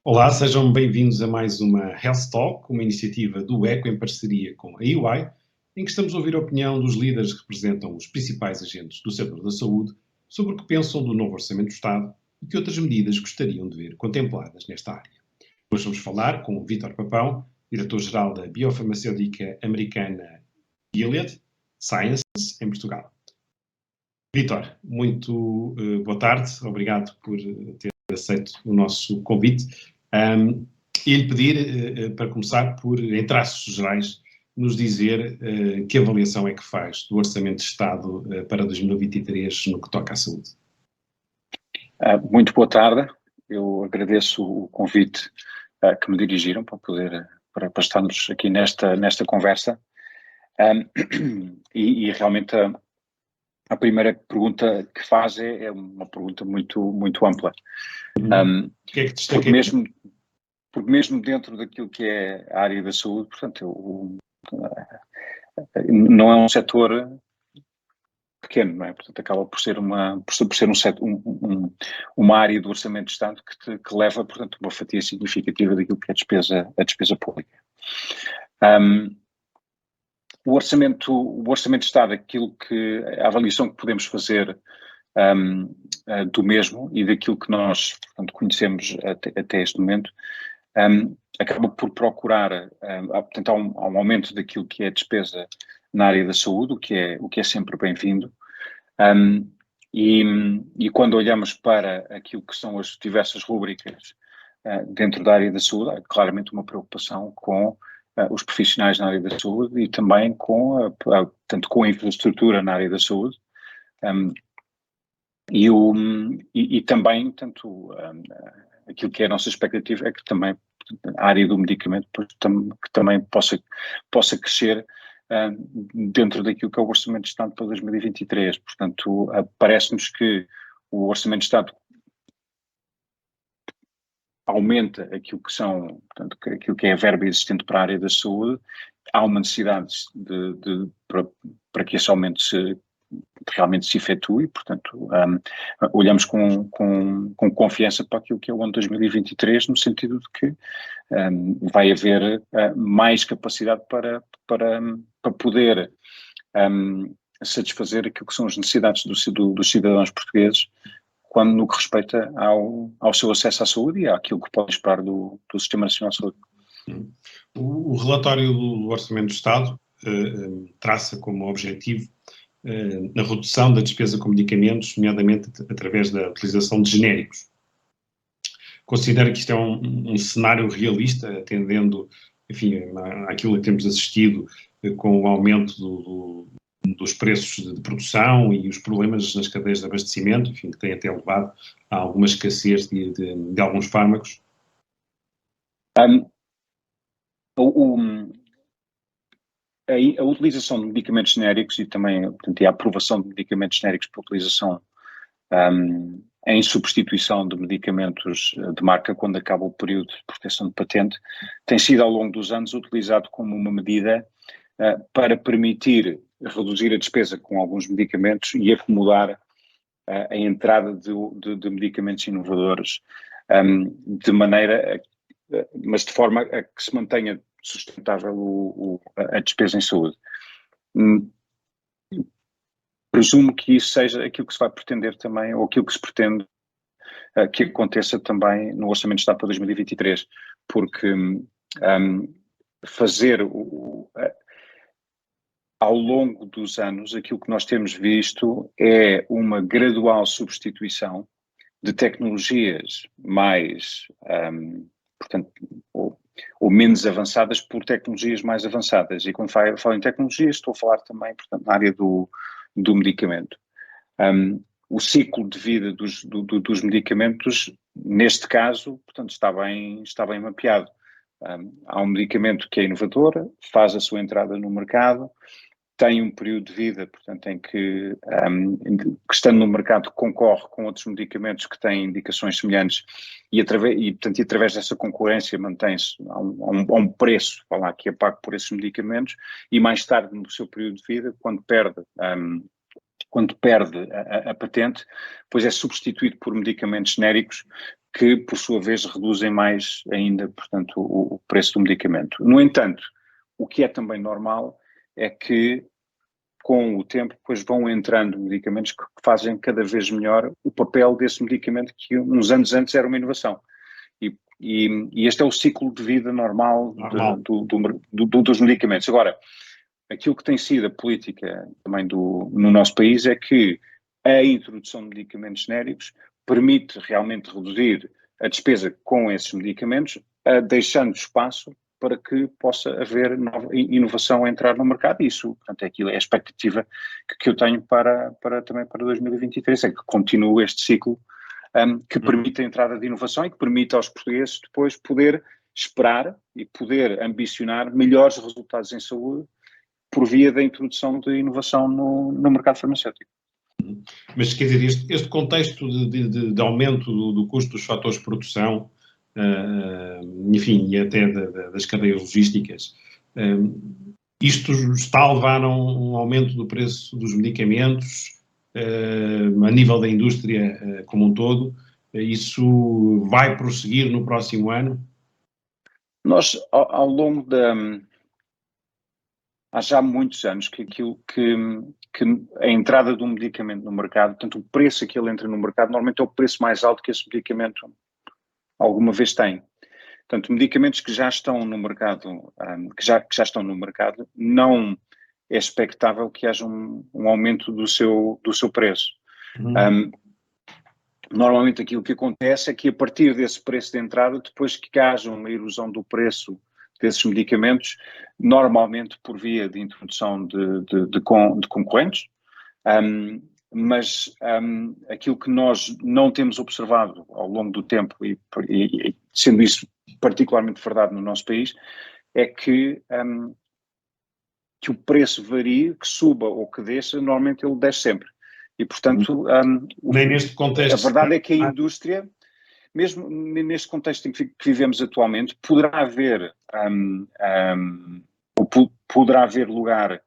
Olá, sejam bem-vindos a mais uma Health Talk, uma iniciativa do ECO em parceria com a EY, em que estamos a ouvir a opinião dos líderes que representam os principais agentes do setor da saúde sobre o que pensam do novo Orçamento do Estado e que outras medidas gostariam de ver contempladas nesta área. Hoje vamos falar com o Vítor Papão, diretor-geral da biofarmacêutica americana Gilead Sciences, em Portugal. Vítor, muito boa tarde, obrigado por ter aceito o nosso convite. E lhe pedir, para começar, por, em traços gerais, nos dizer que avaliação é que faz do Orçamento de Estado para 2023 no que toca à saúde. Muito boa tarde, eu agradeço o convite que me dirigiram para estarmos aqui nesta conversa. E realmente a primeira pergunta que faz é uma pergunta muito ampla. O que é que destaca? Porque mesmo dentro daquilo que é a área da saúde, portanto, não é um setor pequeno, não é? Portanto, acaba por ser uma área do Orçamento de Estado que leva, portanto, uma fatia significativa daquilo que é a despesa pública. O Orçamento de Estado, a avaliação que podemos fazer do mesmo e daquilo que nós, portanto, conhecemos até este momento, acaba por procurar, portanto, há um aumento daquilo que é a despesa na área da saúde, o que é sempre bem-vindo. E quando olhamos para aquilo que são as diversas rúbricas dentro da área da saúde, há claramente uma preocupação com os profissionais na área da saúde e também tanto com a infraestrutura na área da saúde. E também, aquilo que é a nossa expectativa é que também a área do medicamento que também possa crescer dentro daquilo que é o Orçamento de Estado para 2023. Portanto, parece-nos que o Orçamento de Estado aumenta aquilo que é a verba existente para a área da saúde. Há uma necessidade para que esse aumento realmente se efetue, portanto, olhamos com confiança para aquilo que é o ano 2023, no sentido de que vai haver mais capacidade para poder satisfazer aquilo que são as necessidades dos cidadãos portugueses no que respeita ao seu acesso à saúde e àquilo que pode esperar do Sistema Nacional de Saúde. O relatório do Orçamento do Estado traça como objetivo na redução da despesa com medicamentos, nomeadamente através da utilização de genéricos. Considera que isto é um cenário realista, atendendo, enfim, àquilo que temos assistido com o aumento dos preços de produção e os problemas nas cadeias de abastecimento, enfim, que têm até levado a alguma escassez de alguns fármacos? A utilização de medicamentos genéricos e também, portanto, a aprovação de medicamentos genéricos para utilização em substituição de medicamentos de marca quando acaba o período de proteção de patente, tem sido ao longo dos anos utilizado como uma medida para permitir reduzir a despesa com alguns medicamentos e acomodar a entrada de medicamentos inovadores mas de forma a que se mantenha sustentável a despesa em saúde. Presumo que isso seja aquilo que se vai pretender também, ou aquilo que se pretende que aconteça também no Orçamento de Estado para 2023, porque ao longo dos anos, aquilo que nós temos visto é uma gradual substituição de tecnologias mais, portanto, ou menos avançadas por tecnologias mais avançadas. E quando falo em tecnologias, estou a falar também, portanto, na área do medicamento. O ciclo de vida dos medicamentos, neste caso, portanto, está bem mapeado. Há um medicamento que é inovador, faz a sua entrada no mercado, tem um período de vida, portanto, em que estando no mercado concorre com outros medicamentos que têm indicações semelhantes e através dessa concorrência mantém-se a um preço, que é pago por esses medicamentos, e mais tarde no seu período de vida, quando perde a patente, pois é substituído por medicamentos genéricos que, por sua vez, reduzem mais ainda, portanto, o preço do medicamento. No entanto, o que é também normal é que, com o tempo, depois vão entrando medicamentos que fazem cada vez melhor o papel desse medicamento que uns anos antes era uma inovação. E este é o ciclo de vida normal. Dos medicamentos. Agora, aquilo que tem sido a política também no nosso país é que a introdução de medicamentos genéricos permite realmente reduzir a despesa com esses medicamentos, deixando espaço para que possa haver nova inovação a entrar no mercado. Isso, portanto, é a expectativa que eu tenho também para 2023, é que continue este ciclo que permite a entrada de inovação e que permite aos portugueses depois poder esperar e poder ambicionar melhores resultados em saúde por via da introdução de inovação no mercado farmacêutico. Mas, quer dizer, este contexto de aumento do custo dos fatores de produção, enfim, e até das cadeias logísticas, isto está a levar a um aumento do preço dos medicamentos a nível da indústria como um todo. Isso vai prosseguir no próximo ano? Nós, ao longo há já muitos anos que a entrada de um medicamento no mercado, portanto, o preço que ele entra no mercado, normalmente é o preço mais alto que esse medicamento alguma vez tem. Portanto, medicamentos que já estão no mercado, que já estão no mercado, não é expectável que haja um aumento do seu preço. Normalmente aquilo que acontece é que a partir desse preço de entrada, depois que haja uma erosão do preço desses medicamentos, normalmente por via de introdução de concorrentes, mas aquilo que nós não temos observado ao longo do tempo, e sendo isso particularmente verdade no nosso país, é que o preço varie, que suba ou que desça, normalmente ele desce sempre. E, portanto, nem neste contexto, a verdade é que a indústria, mesmo neste contexto em que vivemos atualmente, poderá haver lugar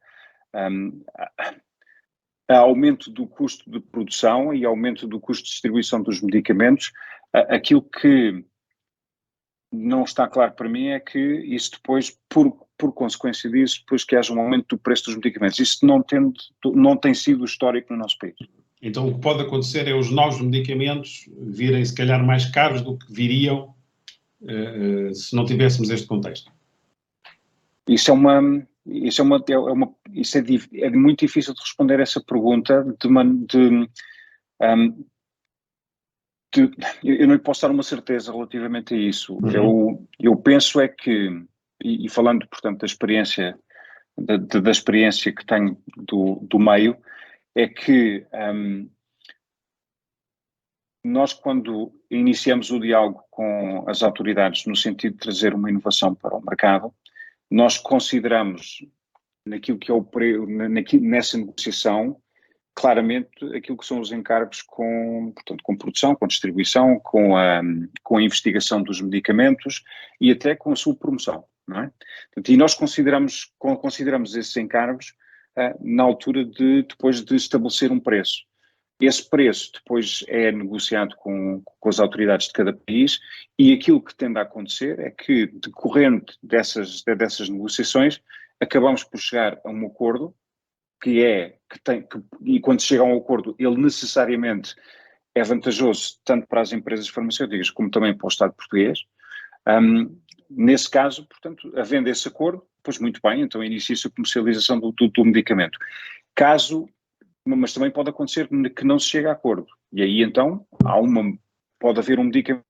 a aumento do custo de produção e aumento do custo de distribuição dos medicamentos. Aquilo que não está claro para mim é que isso depois, por consequência disso, depois que haja um aumento do preço dos medicamentos. Isso não tem sido histórico no nosso país. Então o que pode acontecer é os novos medicamentos virem se calhar mais caros do que viriam se não tivéssemos este contexto. Isso é muito difícil de responder essa pergunta eu não lhe posso dar uma certeza relativamente a isso. Eu penso é que, e falando, portanto, da experiência que tenho do meio, é que nós, quando iniciamos o diálogo com as autoridades no sentido de trazer uma inovação para o mercado, nós consideramos naquilo que é nessa negociação, claramente aquilo que são os encargos com produção, com distribuição, com a investigação dos medicamentos e até com a sua promoção, não é? Portanto, e nós consideramos esses encargos na altura depois de estabelecer um preço. Esse preço depois é negociado com as autoridades de cada país e aquilo que tende a acontecer é que, decorrente dessas negociações, acabamos por chegar a um acordo e quando se chega a um acordo, ele necessariamente é vantajoso tanto para as empresas farmacêuticas como também para o Estado português. Nesse caso, portanto, havendo esse acordo, pois muito bem, então inicia-se a comercialização do medicamento. Mas também pode acontecer que não se chegue a acordo. E aí, então, pode haver um medicamento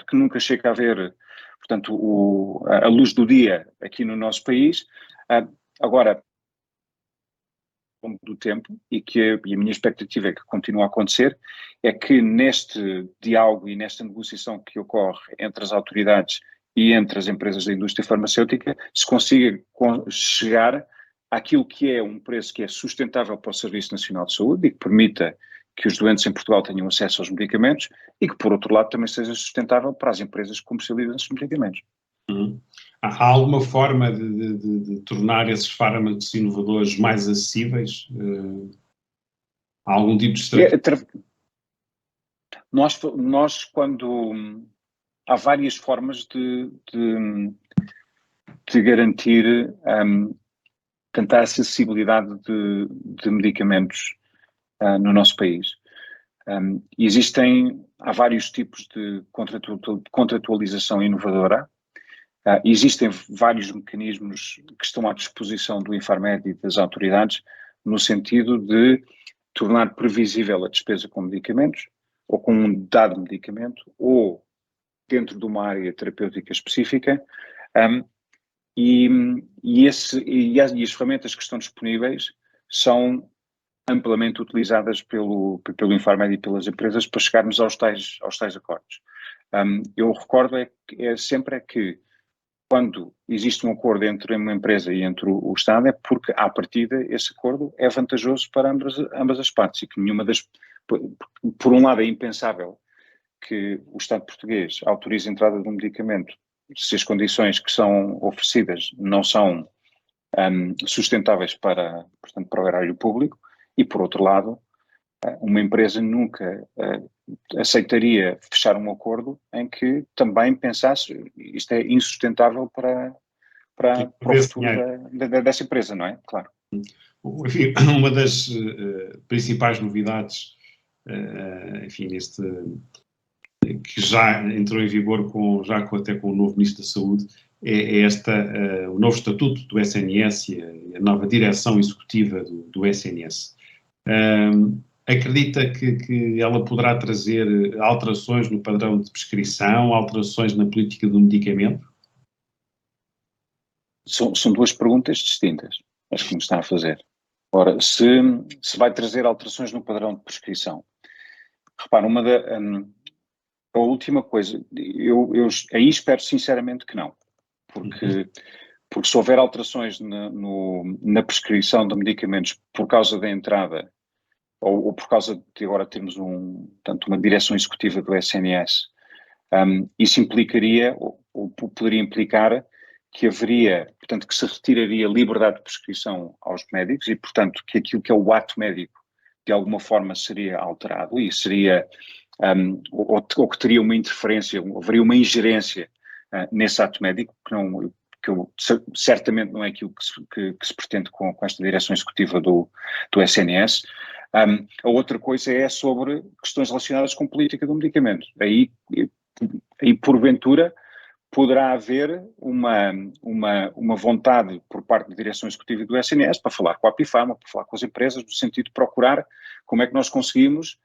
que nunca chega a ver, portanto, a luz do dia aqui no nosso país. Agora, ao longo do tempo, e a minha expectativa é que continue a acontecer, é que neste diálogo e nesta negociação que ocorre entre as autoridades e entre as empresas da indústria farmacêutica, se consiga chegar àquilo que é um preço que é sustentável para o Serviço Nacional de Saúde e que permita que os doentes em Portugal tenham acesso aos medicamentos e que, por outro lado, também seja sustentável para as empresas que comercializam esses medicamentos. Há alguma forma de tornar esses fármacos inovadores mais acessíveis? Há algum tipo de estratégia? Nós quando há várias formas de garantir tanta acessibilidade de medicamentos no nosso país. Há vários tipos de contratualização inovadora. Existem vários mecanismos que estão à disposição do Infarmed e das autoridades no sentido de tornar previsível a despesa com medicamentos, ou com um dado medicamento, ou dentro de uma área terapêutica específica, e as ferramentas que estão disponíveis são amplamente utilizadas pelo Infarmed e pelas empresas para chegarmos aos tais acordos. Eu recordo sempre que quando existe um acordo entre uma empresa e entre o Estado, é porque, à partida, esse acordo é vantajoso para ambas as partes e que por um lado, é impensável que o Estado português autorize a entrada de um medicamento se as condições que são oferecidas não são sustentáveis portanto, para o erário público, e, por outro lado, uma empresa nunca aceitaria fechar um acordo em que também pensasse isto é insustentável para o futuro dessa empresa, não é? Claro. Enfim, uma das principais novidades, enfim, que já entrou em vigor até com o novo Ministro da Saúde, é o novo estatuto do SNS e a nova direção executiva do SNS. Acredita que ela poderá trazer alterações no padrão de prescrição, alterações na política do medicamento? São duas perguntas distintas, as que me está a fazer. Ora, se vai trazer alterações no padrão de prescrição. Repara, a última coisa, eu aí espero sinceramente que não, porque se houver alterações na prescrição de medicamentos por causa da entrada, ou por causa de agora termos uma direção executiva do SNS, isso implicaria, ou poderia implicar, que haveria, portanto, que se retiraria liberdade de prescrição aos médicos e, portanto, que aquilo que é o ato médico de alguma forma seria alterado e seria, ou que teria uma interferência, haveria uma ingerência nesse ato médico, certamente não é aquilo que se pretende com esta direção executiva do SNS. A outra coisa é sobre questões relacionadas com política do medicamento. Aí porventura, poderá haver uma vontade por parte da direção executiva do SNS para falar com a Apifarma, para falar com as empresas, no sentido de procurar como é que nós conseguimos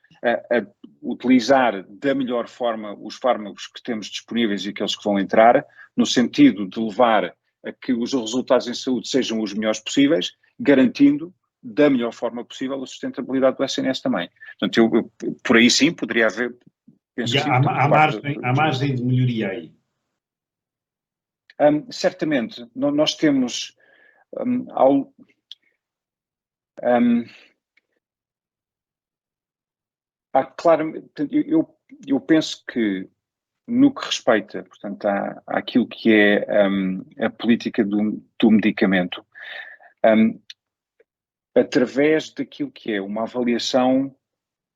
utilizar da melhor forma os fármacos que temos disponíveis e aqueles que vão entrar, no sentido de levar a que os resultados em saúde sejam os melhores possíveis, garantindo da melhor forma possível a sustentabilidade do SNS também. Portanto, eu por aí sim poderia haver... E há margem de melhoria aí? Certamente, nós temos claramente, eu penso que no que respeita, portanto, àquilo que é a política do medicamento, através daquilo que é uma avaliação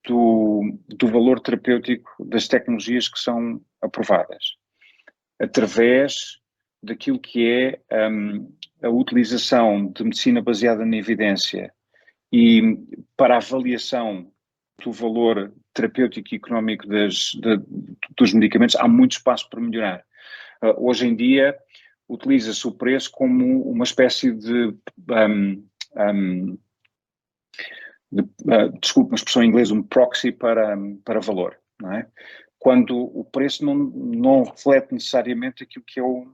do valor terapêutico das tecnologias que são aprovadas, através daquilo que é a utilização de medicina baseada na evidência e para a avaliação do valor terapêutico e económico dos medicamentos, há muito espaço para melhorar. Hoje em dia, utiliza-se o preço como uma espécie desculpe uma expressão em inglês, um proxy para valor, não é? Quando o preço não reflete necessariamente aquilo que é o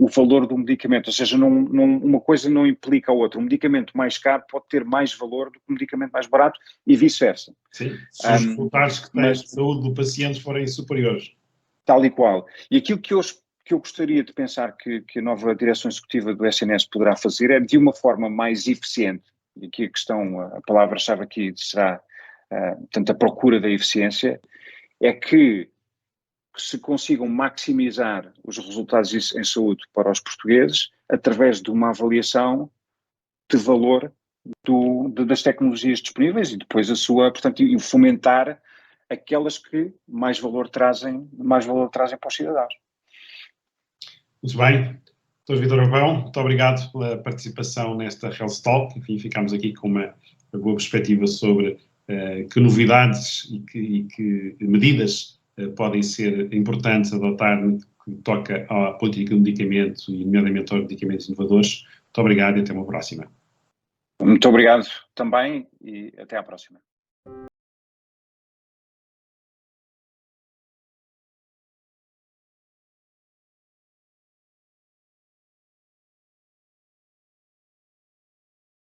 valor do medicamento, ou seja, uma coisa não implica a outra. Um medicamento mais caro pode ter mais valor do que um medicamento mais barato e vice-versa. Sim, se os resultados que têm de saúde do paciente forem superiores. Tal e qual. E aquilo que eu gostaria de pensar que a nova direção executiva do SNS poderá fazer é de uma forma mais eficiente, e aqui a palavra-chave aqui será, portanto, a procura da eficiência, é que se consigam maximizar os resultados em saúde para os portugueses através de uma avaliação de valor das tecnologias disponíveis e depois a sua, portanto, e fomentar aquelas que mais valor trazem para os cidadãos. Muito bem. Dr. Vítor Urbão, muito obrigado pela participação nesta Health Talk. Enfim, ficámos aqui com uma boa perspectiva sobre que novidades e que medidas podem ser importantes adotar no que toca à política do medicamento e, nomeadamente, aos medicamentos inovadores. Muito obrigado e até uma próxima. Muito obrigado também e até à próxima.